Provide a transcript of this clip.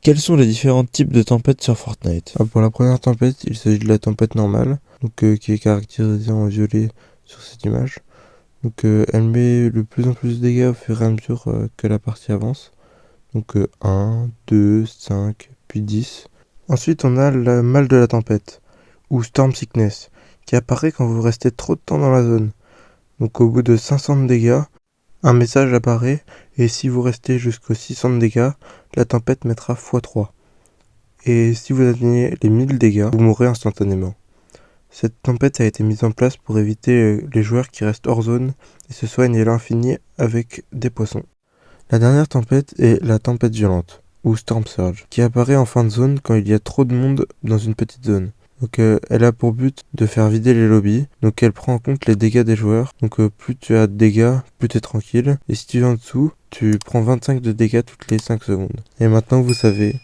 Quels sont les différents types de tempêtes sur Fortnite? Pour la première tempête, il s'agit de la tempête normale, qui est caractérisée en violet sur cette image. Elle met de plus en plus de dégâts au fur et à mesure que la partie avance. 1, 2, 5, puis 10. Ensuite, on a le mal de la tempête, ou Storm Sickness, qui apparaît quand vous restez trop de temps dans la zone. Au bout de 500 de dégâts, un message apparaît, et si vous restez jusqu'aux 600 de dégâts, la tempête mettra x3. Et si vous atteignez les 1000 dégâts, vous mourrez instantanément. Cette tempête a été mise en place pour éviter les joueurs qui restent hors zone et se soignent à l'infini avec des poissons. La dernière tempête est la tempête violente, ou Storm Surge, qui apparaît en fin de zone quand il y a trop de monde dans une petite zone. Elle a pour but de faire vider les lobbies, elle prend en compte les dégâts des joueurs. Plus tu as de dégâts, plus tu es tranquille. Et si tu es en dessous, tu prends 25 de dégâts toutes les 5 secondes. Et maintenant vous savez